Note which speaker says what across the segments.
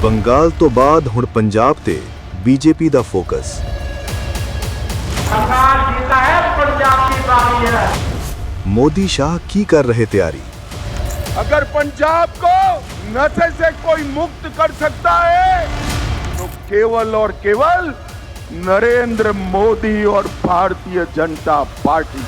Speaker 1: ਬੰਗਾਲ ਤੋਂ ਬਾਅਦ ਹੁਣ ਪੰਜਾਬ ਤੇ ਬੀਜੇਪੀ ਦਾ ਫੋਕਸ।
Speaker 2: बंगाल जीता है, पंजाब की बारी है।
Speaker 1: मोदी शाह की कर रहे तैयारी।
Speaker 3: अगर पंजाब को नशे से कोई मुक्त कर सकता है तो केवल और केवल नरेंद्र मोदी और भारतीय जनता पार्टी।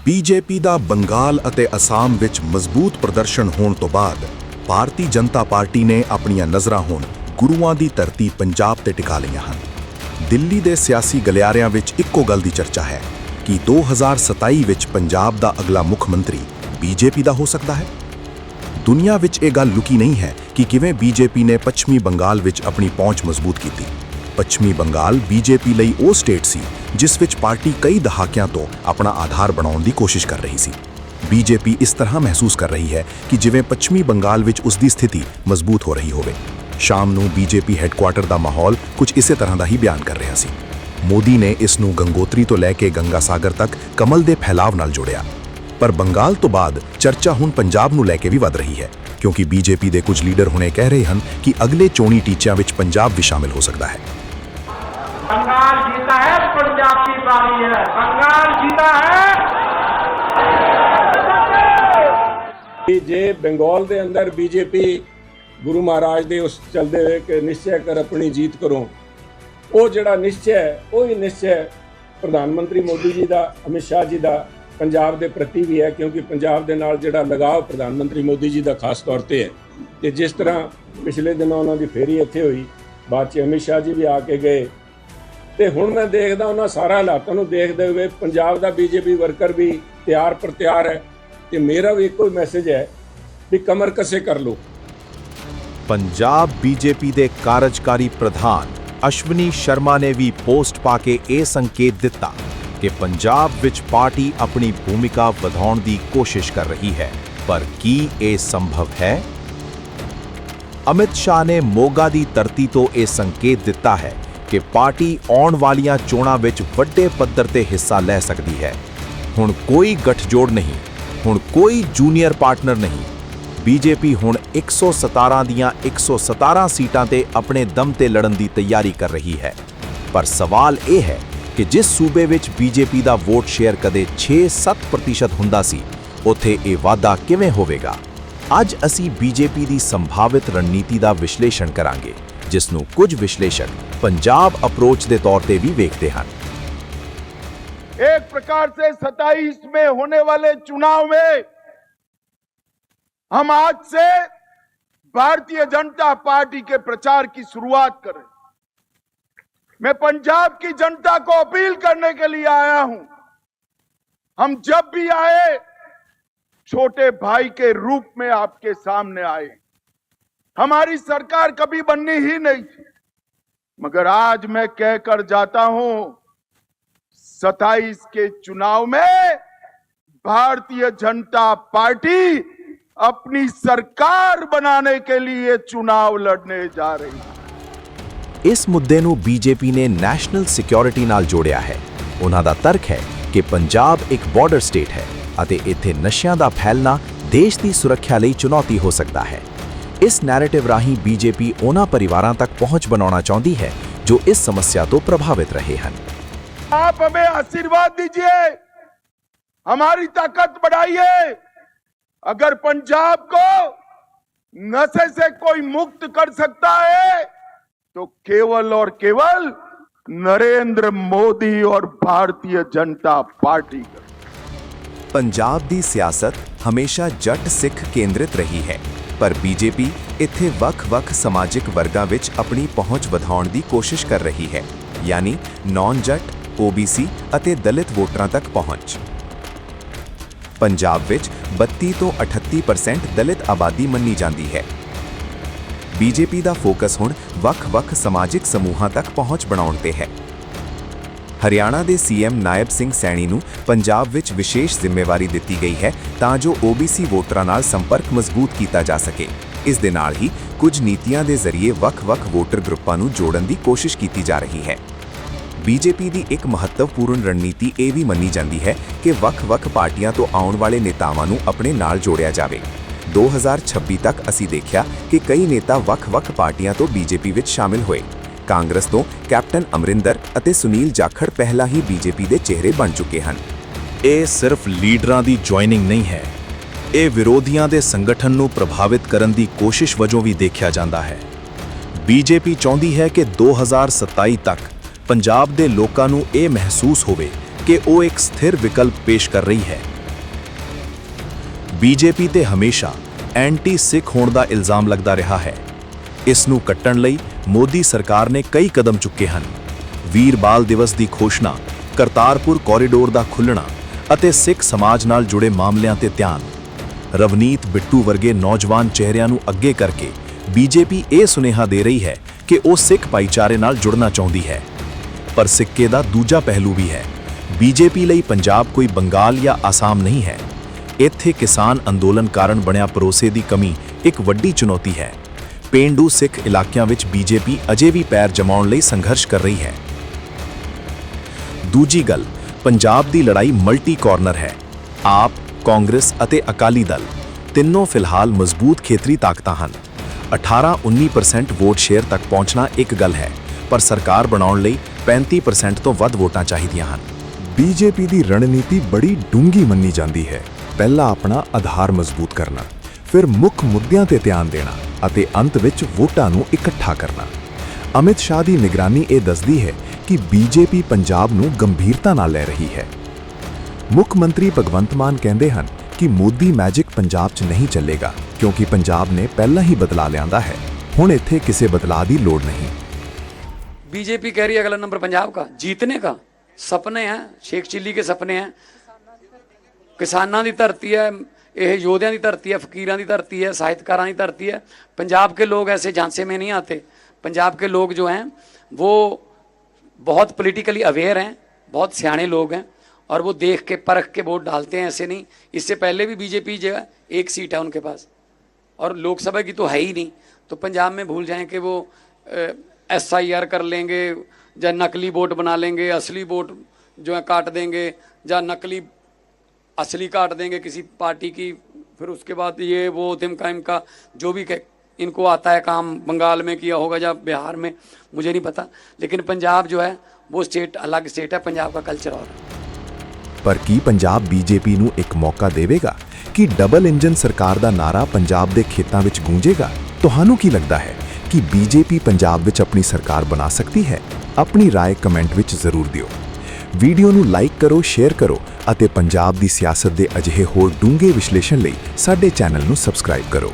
Speaker 4: ਬੀਜੇਪੀ ਦਾ ਬੰਗਾਲ ਅਤੇ ਅਸਾਮ ਵਿੱਚ ਮਜ਼ਬੂਤ ਪ੍ਰਦਰਸ਼ਨ ਹੋਣ ਤੋਂ ਬਾਅਦ ਭਾਰਤੀ ਜਨਤਾ ਪਾਰਟੀ ਨੇ ਆਪਣੀਆਂ ਨਜ਼ਰਾਂ ਹੁਣ ਗੁਰੂਆਂ ਦੀ ਧਰਤੀ ਪੰਜਾਬ ਤੇ ਟਿਕਾ ਲਈਆਂ ਹਨ। ਦਿੱਲੀ ਦੇ ਸਿਆਸੀ ਗਲਿਆਰਿਆਂ ਵਿੱਚ ਇੱਕੋ ਗੱਲ ਦੀ ਚਰਚਾ ਹੈ ਕਿ 2027 ਵਿੱਚ ਪੰਜਾਬ ਦਾ ਅਗਲਾ ਮੁੱਖ ਮੰਤਰੀ ਬੀਜੇਪੀ ਦਾ ਹੋ ਸਕਦਾ ਹੈ। ਦੁਨੀਆ ਵਿੱਚ ਇਹ ਗੱਲ ਲੁਕੀ ਨਹੀਂ ਹੈ ਕਿ ਕਿਵੇਂ ਬੀਜੇਪੀ ਨੇ ਪੱਛਮੀ ਬੰਗਾਲ ਵਿੱਚ ਆਪਣੀ ਪਹੁੰਚ ਮਜ਼ਬੂਤ ਕੀਤੀ। ਪੱਛਮੀ ਬੰਗਾਲ ਬੀਜੇਪੀ ਲਈ ਉਹ ਸਟੇਟ ਸੀ ਜਿਸ ਵਿੱਚ ਪਾਰਟੀ ਕਈ ਦਹਾਕਿਆਂ ਤੋਂ ਆਪਣਾ ਆਧਾਰ ਬਣਾਉਣ ਦੀ ਕੋਸ਼ਿਸ਼ ਕਰ ਰਹੀ ਸੀ। ਬੀਜੇਪੀ ਇਸ ਤਰ੍ਹਾਂ ਮਹਿਸੂਸ ਕਰ ਰਹੀ ਹੈ ਕਿ ਜਿਵੇਂ ਪੱਛਮੀ ਬੰਗਾਲ ਵਿੱਚ ਉਸ ਦੀ ਸਥਿਤੀ ਮਜ਼ਬੂਤ ਹੋ ਰਹੀ ਹੋਵੇ। ਸ਼ਾਮ ਨੂੰ ਬੀਜੇਪੀ ਹੈੱਡਕੁਆਰਟਰ ਦਾ ਮਾਹੌਲ ਕੁਝ ਇਸੇ ਤਰ੍ਹਾਂ ਦਾ ਹੀ ਬਿਆਨ ਕਰ ਰਿਹਾ ਸੀ। ਮੋਦੀ ਨੇ ਇਸ ਨੂੰ ਗੰਗੋਤਰੀ ਤੋਂ ਲੈ ਕੇ ਗੰਗਾ ਸਾਗਰ ਤੱਕ ਕਮਲ ਦੇ ਫੈਲਾਵ ਨਾਲ ਜੋੜਿਆ। ਪਰ ਬੰਗਾਲ ਤੋਂ ਬਾਅਦ ਚਰਚਾ ਹੁਣ ਪੰਜਾਬ ਨੂੰ ਲੈ ਕੇ ਵੀ ਵੱਧ ਰਹੀ ਹੈ, ਕਿਉਂਕਿ ਬੀਜੇਪੀ ਦੇ ਕੁਝ ਲੀਡਰ ਹੁਣੇ ਕਹਿ ਰਹੇ ਹਨ ਕਿ ਅਗਲੇ ਚੋਣੀ ਟੀਚਿਆਂ ਵਿੱਚ ਪੰਜਾਬ ਵੀ ਸ਼ਾਮਿਲ ਹੋ ਸਕਦਾ ਹੈ।
Speaker 2: बंगाल जीता है, पंजाब की बारी है। बंगाल जीता है।
Speaker 5: जे बंगाल के अंदर बीजेपी गुरु महाराज दे उस चलते हुए कि निश्चय कर अपनी जीत करो, वो जड़ा निश्चय है वही निश्चय प्रधानमंत्री मोदी जी का, अमित शाह जी का पंजाब के प्रति भी है, क्योंकि पंजाब के नाल जड़ा लगाव प्रधानमंत्री मोदी जी का खास तौर पर है। कि जिस तरह पिछले दिनों उन्होंने फेरी इत्थे हुई, बाद च अमित शाह जी भी आके गए, ਤੇ ਹੁਣ ਮੈਂ ਦੇਖਦਾ ਉਹਨਾਂ ਸਾਰਾ ਹਾਲਾਤਾਂ ਨੂੰ ਦੇਖਦੇ ਹੋਏ ਪੰਜਾਬ ਦਾ ਬੀਜੇਪੀ ਵਰਕਰ ਵੀ ਤਿਆਰ ਪਰ ਤਿਆਰ ਹੈ। ਤੇ ਮੇਰਾ ਵੀ ਇੱਕੋ ਹੀ ਮੈਸੇਜ ਹੈ ਵੀ ਕਮਰ ਕਸੇ ਕਰ ਲਓ।
Speaker 6: ਪੰਜਾਬ ਬੀਜੇਪੀ ਦੇ ਕਾਰਜਕਾਰੀ ਪ੍ਰਧਾਨ ਅਸ਼ਵਨੀ ਸ਼ਰਮਾ ਨੇ ਵੀ ਪੋਸਟ ਪਾ ਕੇ ਇਹ ਸੰਕੇਤ ਦਿੱਤਾ ਕਿ ਪੰਜਾਬ ਵਿੱਚ ਪਾਰਟੀ ਆਪਣੀ ਭੂਮਿਕਾ ਵਧਾਉਣ ਦੀ ਕੋਸ਼ਿਸ਼ ਕਰ ਰਹੀ ਹੈ, ਪਰ ਕੀ ਇਹ ਸੰਭਵ ਹੈ? ਅਮਿਤ ਸ਼ਾਹ ਨੇ ਮੋਗਾ ਦੀ ਧਰਤੀ ਤੋਂ ਇਹ ਸੰਕੇਤ ਦਿੱਤਾ ਹੈ ਕਿ ਪਾਰਟੀ ਆਉਣ ਵਾਲੀਆਂ ਚੋਣਾਂ ਵਿੱਚ ਵੱਡੇ ਪੱਧਰ ਤੇ ਹਿੱਸਾ ਲੈ ਸਕਦੀ ਹੈ। ਹੁਣ ਕੋਈ ਗੱਠਜੋੜ ਨਹੀਂ, ਹੁਣ ਕੋਈ ਜੂਨੀਅਰ ਪਾਰਟਨਰ ਨਹੀਂ। ਬੀਜੇਪੀ ਹੁਣ 117 ਦੀਆਂ 117 ਸੀਟਾਂ ਤੇ ਆਪਣੇ ਦਮ ਤੇ ਲੜਨ ਦੀ ਤਿਆਰੀ ਕਰ ਰਹੀ ਹੈ। ਪਰ ਸਵਾਲ ਇਹ ਹੈ ਕਿ ਜਿਸ ਸੂਬੇ ਵਿੱਚ ਬੀਜੇਪੀ ਦਾ ਵੋਟ ਸ਼ੇਅਰ ਕਦੇ 6-7% ਹੁੰਦਾ ਸੀ, ਉੱਥੇ ਇਹ ਵਾਧਾ ਕਿਵੇਂ ਹੋਵੇਗਾ? ਅੱਜ ਅਸੀਂ ਬੀਜੇਪੀ ਦੀ ਸੰਭਾਵਿਤ ਰਣਨੀਤੀ ਦਾ ਵਿਸ਼ਲੇਸ਼ਣ ਕਰਾਂਗੇ, ਜਿਸ ਨੂੰ ਕੁਝ ਵਿਸ਼ਲੇਸ਼ਕ पंजाब अप्रोच के तौर पे भी देखते हैं।
Speaker 3: एक प्रकार से 27 में होने वाले चुनाव में हम आज से भारतीय जनता पार्टी के प्रचार की शुरुआत करें। मैं पंजाब की जनता को अपील करने के लिए आया हूं। हम जब भी आए छोटे भाई के रूप में आपके सामने आए। हमारी सरकार कभी बननी ही नहीं थी, मगर आज मैं कहकर जाता हूं 27 के चुनाव में भारतीय जनता पार्टी अपनी सरकार बनाने के लिए चुनाव लड़ने जा रही है।
Speaker 6: इस मुद्दे ਨੂੰ ਬੀਜੇਪੀ ਨੇ ਨੈਸ਼ਨਲ ਸਿਕਿਉਰਿਟੀ ਨਾਲ ਜੋੜਿਆ ਹੈ। ਉਹਨਾਂ ਦਾ ਤਰਕ ਹੈ ਕਿ ਪੰਜਾਬ ਇੱਕ ਬਾਰਡਰ ਸਟੇਟ ਹੈ ਅਤੇ ਇੱਥੇ ਨਸ਼ਿਆਂ ਦਾ ਫੈਲਣਾ ਦੇਸ਼ ਦੀ ਸੁਰੱਖਿਆ ਲਈ ਚੁਣੌਤੀ ਹੋ ਸਕਦਾ ਹੈ। ਇਸ ਨੈਰੇਟਿਵ ਰਾਹੀਂ ਬੀਜੇਪੀ ਉਹਨਾਂ ਪਰਿਵਾਰਾਂ ਤੱਕ ਪਹੁੰਚ ਬਣਾਉਣਾ ਚਾਹੁੰਦੀ ਹੈ ਜੋ ਇਸ ਸਮੱਸਿਆ ਤੋਂ ਪ੍ਰਭਾਵਿਤ ਰਹੇ ਹਨ।
Speaker 3: आप हमें आशीर्वाद दीजिए, हमारी ताकत बढ़ाइए। अगर पंजाब को नशे से कोई मुक्त कर सकता है तो केवल और केवल नरेंद्र मोदी और भारतीय जनता पार्टी।
Speaker 6: ਪੰਜਾਬ ਦੀ ਸਿਆਸਤ ਹਮੇਸ਼ਾ ਜੱਟ ਸਿੱਖ ਕੇਂਦਰਿਤ ਰਹੀ ਹੈ, ਪਰ ਬੀਜੇਪੀ ਇੱਥੇ ਵੱਖ-ਵੱਖ ਸਮਾਜਿਕ ਵਰਗਾਂ ਵਿੱਚ ਆਪਣੀ ਪਹੁੰਚ ਵਧਾਉਣ ਦੀ ਕੋਸ਼ਿਸ਼ ਕਰ ਰਹੀ ਹੈ, ਯਾਨੀ ਨੌਨ ਜੱਟ, OBC ਅਤੇ ਦਲਿਤ ਵੋਟਰਾਂ ਤੱਕ ਪਹੁੰਚ। ਪੰਜਾਬ ਵਿੱਚ 32 ਤੋਂ 38% ਦਲਿਤ ਆਬਾਦੀ ਮੰਨੀ ਜਾਂਦੀ ਹੈ। ਬੀਜੇਪੀ ਦਾ ਫੋਕਸ ਹੁਣ ਵੱਖ-ਵੱਖ ਸਮਾਜਿਕ ਸਮੂਹਾਂ ਤੱਕ ਪਹੁੰਚ ਬਣਾਉਣ ਤੇ ਹੈ। ਹਰਿਆਣਾ ਦੇ CM ਨਾਇਬ ਸਿੰਘ ਸੈਣੀ ਨੂੰ ਪੰਜਾਬ ਵਿੱਚ ਵਿਸ਼ੇਸ਼ ਜ਼ਿੰਮੇਵਾਰੀ ਦਿੱਤੀ ਗਈ ਹੈ ਤਾਂ ਜੋ OBC ਵੋਟਰਾਂ ਨਾਲ ਸੰਪਰਕ ਮਜ਼ਬੂਤ ਕੀਤਾ ਜਾ ਸਕੇ। ਇਸ ਦੇ ਨਾਲ ਹੀ ਕੁਝ ਨੀਤੀਆਂ ਦੇ ਜ਼ਰੀਏ ਵੱਖ-ਵੱਖ ਵੋਟਰ ਗਰੁੱਪਾਂ ਨੂੰ ਜੋੜਨ ਦੀ ਕੋਸ਼ਿਸ਼ ਕੀਤੀ ਜਾ ਰਹੀ ਹੈ। ਬੀਜੇਪੀ ਦੀ ਇੱਕ ਮਹੱਤਵਪੂਰਨ ਰਣਨੀਤੀ ਇਹ ਵੀ ਮੰਨੀ ਜਾਂਦੀ ਹੈ ਕਿ ਵੱਖ-ਵੱਖ ਪਾਰਟੀਆਂ ਤੋਂ ਆਉਣ ਵਾਲੇ ਨੇਤਾਵਾਂ ਨੂੰ ਆਪਣੇ ਨਾਲ ਜੋੜਿਆ ਜਾਵੇ।
Speaker 7: 2026 ਤੱਕ ਅਸੀਂ ਦੇਖਿਆ ਕਿ ਕਈ ਨੇਤਾ ਵੱਖ-ਵੱਖ ਪਾਰਟੀਆਂ ਤੋਂ ਬੀਜੇਪੀ ਵਿੱਚ ਸ਼ਾਮਿਲ ਹੋਏ। ਕਾਂਗਰਸ ਤੋਂ ਕੈਪਟਨ ਅਮਰਿੰਦਰ ਅਤੇ ਸੁਨੀਲ ਜਾਖੜ ਪਹਿਲਾਂ ਹੀ ਬੀਜੇਪੀ ਦੇ ਚਿਹਰੇ ਬਣ ਚੁੱਕੇ ਹਨ।
Speaker 6: ਇਹ ਸਿਰਫ ਲੀਡਰਾਂ ਦੀ ਜੁਆਇਨਿੰਗ ਨਹੀਂ ਹੈ, ਇਹ ਵਿਰੋਧੀਆਂ ਦੇ ਸੰਗਠਨ ਨੂੰ ਪ੍ਰਭਾਵਿਤ ਕਰਨ ਦੀ ਕੋਸ਼ਿਸ਼ ਵਜੋਂ ਵੀ ਦੇਖਿਆ ਜਾਂਦਾ ਹੈ। ਬੀਜੇਪੀ ਚਾਹੁੰਦੀ ਹੈ ਕਿ 2027 ਤੱਕ ਪੰਜਾਬ ਦੇ ਲੋਕਾਂ ਨੂੰ ਇਹ ਮਹਿਸੂਸ ਹੋਵੇ ਕਿ ਉਹ ਇੱਕ ਸਥਿਰ ਵਿਕਲਪ ਪੇਸ਼ ਕਰ ਰਹੀ ਹੈ। ਬੀਜੇਪੀ ਤੇ ਹਮੇਸ਼ਾ ਐਂਟੀ ਸਿੱਖ ਹੋਣ ਦਾ ਇਲਜ਼ਾਮ ਲੱਗਦਾ ਰਿਹਾ ਹੈ। ਇਸ ਨੂੰ ਕੱਟਣ ਲਈ ਮੋਦੀ ਸਰਕਾਰ ਨੇ ਕਈ ਕਦਮ ਚੁੱਕੇ ਹਨ। ਵੀਰ ਬਾਲ ਦਿਵਸ ਦੀ ਘੋਸ਼ਣਾ, ਕਰਤਾਰਪੁਰ ਕੋਰੀਡੋਰ ਦਾ ਖੁੱਲ੍ਹਣਾ ਅਤੇ ਸਿੱਖ ਸਮਾਜ ਨਾਲ ਜੁੜੇ ਮਾਮਲਿਆਂ ਤੇ ਧਿਆਨ। ਰਵਨੀਤ ਬਿੱਟੂ ਵਰਗੇ ਨੌਜਵਾਨ ਚਿਹਰਿਆਂ ਨੂੰ ਅੱਗੇ ਕਰਕੇ ਬੀਜੇਪੀ ਇਹ ਸੁਨੇਹਾ ਦੇ ਰਹੀ ਹੈ ਕਿ ਉਹ ਸਿੱਖ ਭਾਈਚਾਰੇ ਨਾਲ ਜੁੜਨਾ ਚਾਹੁੰਦੀ ਹੈ। ਪਰ ਸਿੱਕੇ ਦਾ ਦੂਜਾ ਪਹਿਲੂ ਵੀ ਹੈ। ਬੀਜੇਪੀ ਲਈ ਪੰਜਾਬ ਕੋਈ ਬੰਗਾਲ ਜਾਂ ਆਸਾਮ ਨਹੀਂ ਹੈ। ਇੱਥੇ ਕਿਸਾਨ ਅੰਦੋਲਨ ਕਾਰਨ ਬਣਿਆ ਭਰੋਸੇ ਦੀ ਕਮੀ ਇੱਕ ਵੱਡੀ ਚੁਣੌਤੀ ਹੈ। ਪੇਂਡੂ ਸਿੱਖ ਇਲਾਕਿਆਂ ਵਿੱਚ ਬੀਜੇਪੀ ਅਜੇ ਵੀ ਪੈਰ ਜਮਾਉਣ ਲਈ ਸੰਘਰਸ਼ ਕਰ ਰਹੀ ਹੈ। ਦੂਜੀ ਗੱਲ, ਪੰਜਾਬ ਦੀ ਲੜਾਈ ਮਲਟੀ ਕਾਰਨਰ ਹੈ। ਆਪ, ਕਾਂਗਰਸ ਅਤੇ ਅਕਾਲੀ ਦਲ ਤਿੰਨੋਂ ਫਿਲਹਾਲ ਮਜ਼ਬੂਤ ਖੇਤਰੀ ਤਾਕਤਾਂ ਹਨ। 18-19% ਵੋਟ ਸ਼ੇਅਰ ਤੱਕ ਪਹੁੰਚਣਾ ਇੱਕ ਗੱਲ ਹੈ, ਪਰ ਸਰਕਾਰ ਬਣਾਉਣ ਲਈ 35% ਤੋਂ ਵੱਧ ਵੋਟਾਂ ਚਾਹੀਦੀਆਂ ਹਨ।
Speaker 4: ਬੀਜੇਪੀ ਦੀ ਰਣਨੀਤੀ ਬੜੀ ਡੂੰਘੀ ਮੰਨੀ ਜਾਂਦੀ ਹੈ। ਪਹਿਲਾਂ ਆਪਣਾ ਆਧਾਰ ਮਜ਼ਬੂਤ ਕਰਨਾ, ਫਿਰ ਮੁੱਖ ਮੁੱਦਿਆਂ ਤੇ ਧਿਆਨ ਦੇਣਾ ਅਤੇ ਅੰਤ ਵਿੱਚ ਵੋਟਾਂ ਨੂੰ ਇਕੱਠਾ ਕਰਨਾ। ਅਮਿਤ ਸ਼ਾਹ ਦੀ ਨਿਗਰਾਨੀ ਇਹ ਦੱਸਦੀ ਹੈ ਕਿ ਬੀਜੇਪੀ ਪੰਜਾਬ ਨੂੰ ਗੰਭੀਰਤਾ ਨਾਲ ਲੈ ਰਹੀ ਹੈ। ਮੁੱਖ ਮੰਤਰੀ ਭਗਵੰਤ ਮਾਨ ਕਹਿੰਦੇ ਹਨ ਕਿ ਮੋਦੀ ਮੈਜਿਕ ਪੰਜਾਬ 'ਚ ਨਹੀਂ ਚੱਲੇਗਾ, ਕਿਉਂਕਿ ਪੰਜਾਬ ਨੇ ਪਹਿਲਾਂ ਹੀ ਬਦਲਾ ਲਿਆਂਦਾ ਹੈ। ਹੁਣ ਇੱਥੇ ਕਿਸੇ ਬਦਲਾਅ ਦੀ ਲੋੜ नहीं।
Speaker 8: बीजेपी कह रही है अगला नंबर पंजाब का जीतने का, सपने हैं, शेख चिल्ली के सपने हैं। किसानां दी धरती है, यह योद्धियां दी धरती है, फकीरां दी धरती है, साहित्यकारां दी धरती है। पंजाब के लोग ऐसे झांसे में नहीं आते। पंजाब के लोग जो हैं वो बहुत पॉलिटिकली अवेयर हैं, बहुत सियाणे लोग हैं और वो देख के परख के वोट डालते हैं। ऐसे नहीं, इससे पहले भी बीजेपी जो है एक सीट है उनके पास और लोकसभा की तो है ही नहीं। तो पंजाब में भूल जाएं कि वो SIR कर लेंगे या नकली वोट बना लेंगे, असली वोट जो है काट देंगे या नकली असली काट देंगे किसी पार्टी की। फिर उसके बाद ये वो तिमका इमका जो भी इनको आता है काम बंगाल में किया होगा या बिहार में, मुझे नहीं पता। लेकिन पंजाब जो है वो स्टेट अलग स्टेट है, पंजाब का कल्चर और है।
Speaker 4: ਪਰ ਕੀ ਪੰਜਾਬ ਬੀਜੇਪੀ ਨੂੰ ਇੱਕ ਮੌਕਾ ਦੇਵੇਗਾ ਕਿ ਡਬਲ ਇੰਜਨ ਸਰਕਾਰ ਦਾ ਨਾਰਾ ਪੰਜਾਬ ਦੇ ਖੇਤਾਂ ਵਿੱਚ ਗੂੰਜੇਗਾ? ਤੁਹਾਨੂੰ ਕੀ ਲੱਗਦਾ ਹੈ ਕਿ ਬੀਜੇਪੀ ਪੰਜਾਬ ਵਿੱਚ ਆਪਣੀ ਸਰਕਾਰ ਬਣਾ ਸਕਦੀ ਹੈ? ਆਪਣੀ ਰਾਏ ਕਮੈਂਟ ਵਿੱਚ ਜ਼ਰੂਰ ਦਿਓ। ਵੀਡੀਓ ਨੂੰ ਲਾਈਕ ਕਰੋ, ਸ਼ੇਅਰ ਕਰੋ ਅਤੇ ਪੰਜਾਬ ਦੀ ਸਿਆਸਤ ਦੇ ਅਜਿਹੇ ਹੋਰ ਡੂੰਘੇ ਵਿਸ਼ਲੇਸ਼ਣ ਲਈ ਸਾਡੇ ਚੈਨਲ ਨੂੰ ਸਬਸਕ੍ਰਾਈਬ ਕਰੋ।